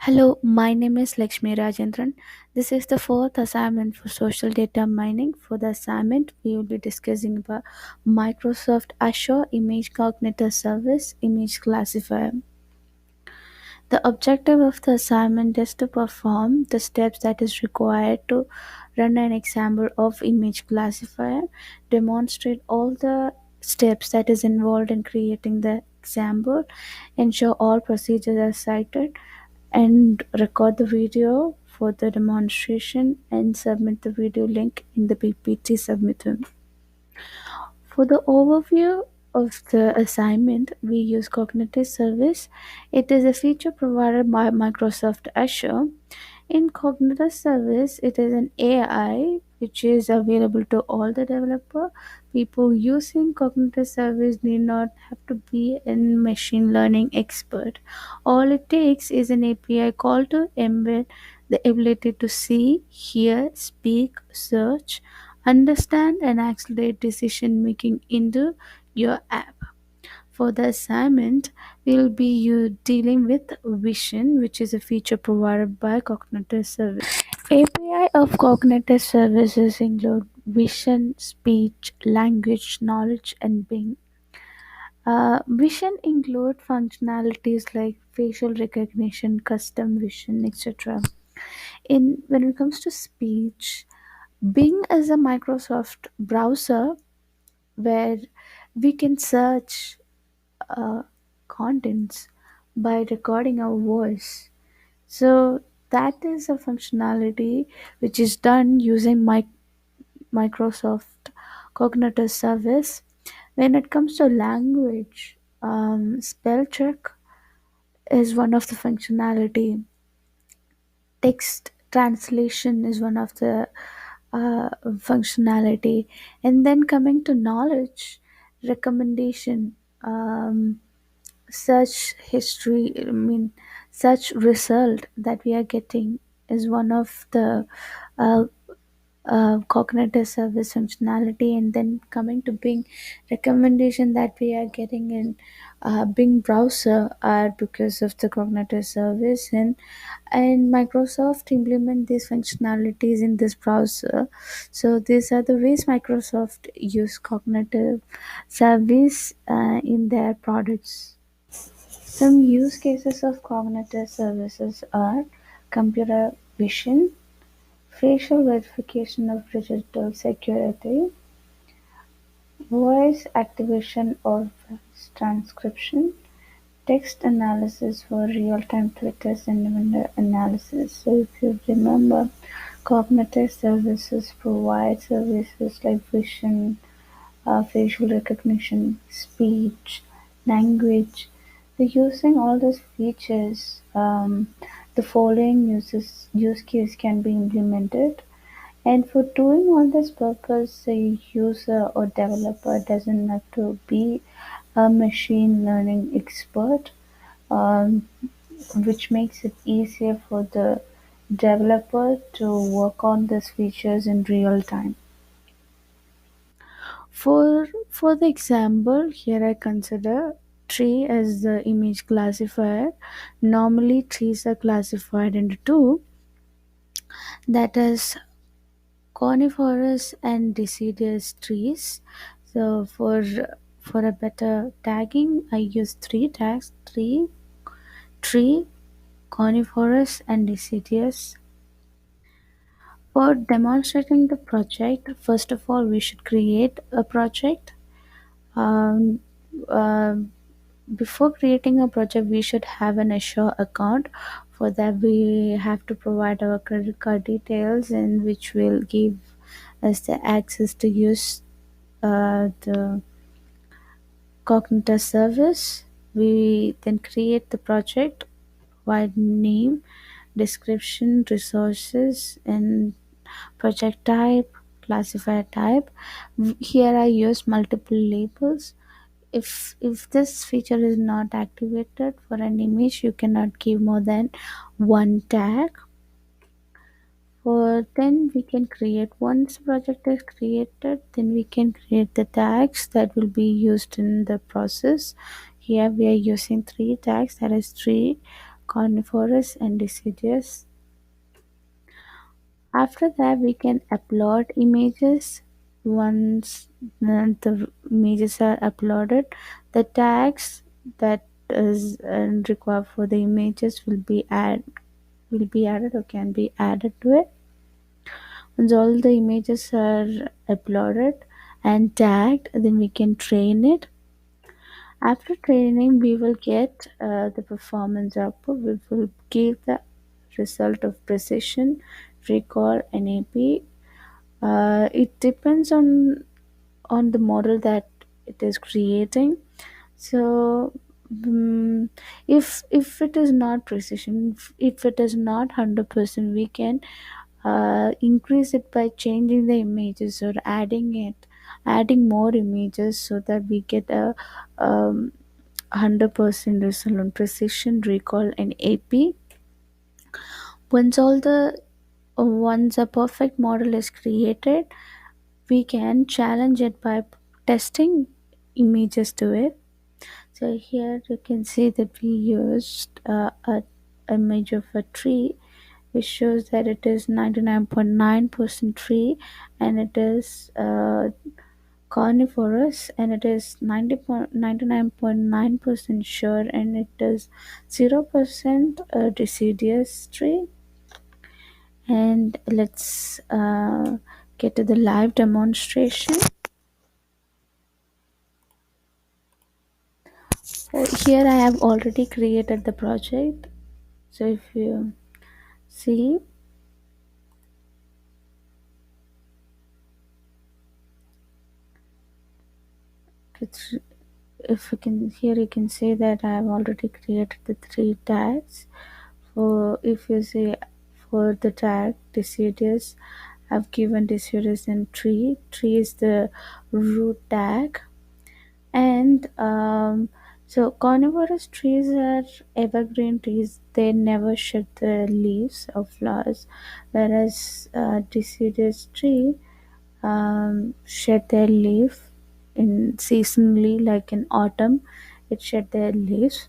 Hello, my name is Lakshmi Rajendran. This is the fourth assignment for social data mining. For the assignment, we will be discussing about Microsoft Azure Image Cognitive Service Image Classifier. The objective of the assignment is to perform the steps that is required to run an example of image classifier, demonstrate all the steps that is involved in creating the example, ensure all procedures are cited, and record the video for the demonstration and submit the video link in the PPT submitted. For the overview of the assignment, we use Cognitive Service. It is a feature provided by Microsoft Azure. In Cognitive Service, it is an AI which is available to all the developer. People using Cognitive Service need not have to be a machine learning expert. All it takes is an API call to embed the ability to see, hear, speak, search, understand, and accelerate decision making into your app. For the assignment, we'll be dealing with Vision, which is a feature provided by Cognitive Service. API of Cognitive Services include Vision, Speech, Language, Knowledge, and Bing. Vision include functionalities like facial recognition, custom vision, etc. In when it comes to speech, Bing is a Microsoft browser where we can search uh, contents by recording our voice. So that is a functionality which is done using Microsoft Cognitive Service. When it comes to language, spell check is one of the functionality. Text translation is one of the functionality, and then coming to knowledge, recommendation, such history, such result that we are getting is one of the uh, cognitive service functionality. And then coming to Bing, recommendation that we are getting in Bing browser are because of the cognitive service, and Microsoft implement these functionalities in this browser. So these are the ways Microsoft use cognitive service in their products. Some use cases of cognitive services are computer vision, facial verification of digital security, voice activation or voice transcription, text analysis for real-time Twitter sentiment analysis. So if you remember, cognitive services provide services like vision, facial recognition, speech, language. So using all those features, the following use case can be implemented. And for doing all this purpose, a user or developer doesn't have to be a machine learning expert, um, which makes it easier for the developer to work on these features in real time. For the example, here I consider tree as the image classifier. Normally, trees are classified into two, that is coniferous and deciduous trees. So for a better tagging, I use three tags: tree, coniferous, and deciduous. For demonstrating the project, first of all, we should create a project. Um, uh, Before creating a project, we should have an Azure account. For that, we have to provide our credit card details, in which will give us the access to use the cognitive service. We then create the project, provide name, description, resources, and project type, classifier type. Here I use multiple labels. If this feature is not activated for an image, you cannot give more than one tag. For then we can create, once project is created, then we can create the tags that will be used in the process. Here we are using three tags, that is tree, coniferous and deciduous. After that, we can upload images. Once the images are uploaded, the tags that is required for the images will be added or can be added to it. Once all the images are uploaded and tagged, then we can train it. After training, we will get the performance output. We will give the result of precision, recall, and AP. It depends on the model that it is creating. So, if it is not precision, if it is not 100%, we can increase it by changing the images or adding more images so that we get a 100% result on precision, recall, and AP. Once all the once a perfect model is created, we can challenge it by testing images to it. So here you can see that we used a image of a tree, which shows that it is 99.9% tree, and it is coniferous, and it is 99.9% sure, and it is 0% deciduous tree. And let's get to the live demonstration. Here I have already created the project. So if you see, it's, if you can here you can see that I have already created the three tags. For if you see, for the tag deciduous, I've given deciduous and tree. Tree is the root tag. And so coniferous trees are evergreen trees. They never shed the leaves or flowers, whereas deciduous tree shed their leaf in seasonally, like in autumn it shed their leaves.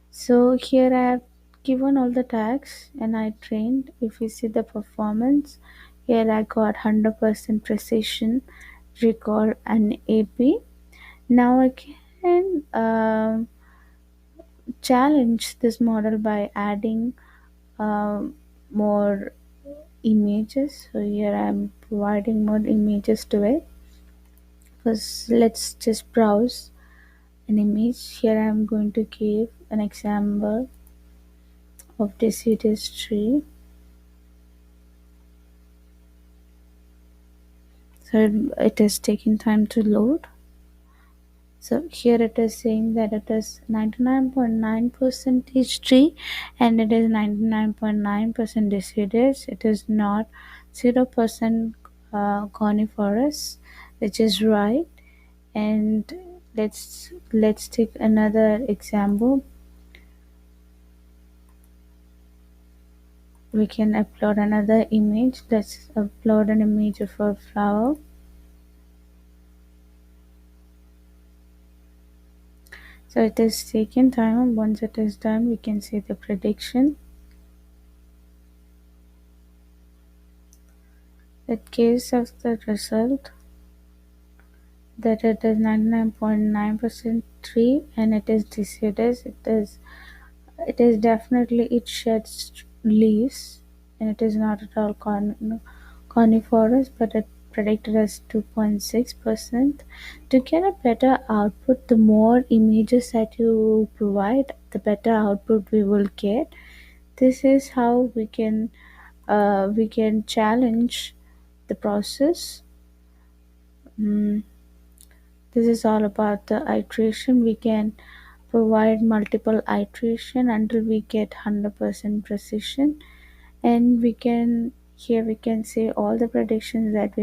So here I have given all the tags and I trained. If you see the performance, here I got 100% precision, recall, and AP. Now I can challenge this model by adding more images. So here I'm providing more images to it. First, let's just browse an image. Here I'm going to give an example of deciduous tree. So it is taking time to load. So here it is saying that it is 99.9% tree, and it is 99.9% deciduous. It is not 0% coniferous, which is right. And let's take another example. We can upload another image. Let's upload an image of a flower. So it is taking time. Once it is done, we can see the prediction. It gives us the result that it is 99.9% tree, and it is deciduous. It is definitely, it sheds leaves, and it is not at all coniferous, but it predicted as 2.6%. To get a better output, the more images that you provide, the better output we will get. This is how we can challenge the process. Mm, this is all about the iteration. We can provide multiple iteration until we get 100% precision, and we can, here we can see all the predictions that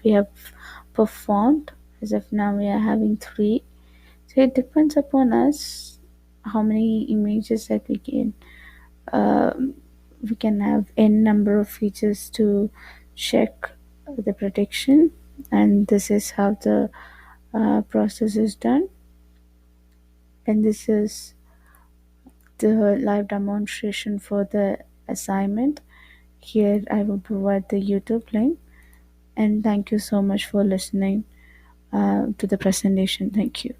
we have performed. As of now, we are having three. So it depends upon us how many images that um, we can have n number of features to check the prediction, and this is how the process is done. And this is the live demonstration for the assignment. Here I will provide the YouTube link. And thank you so much for listening to the presentation. Thank you.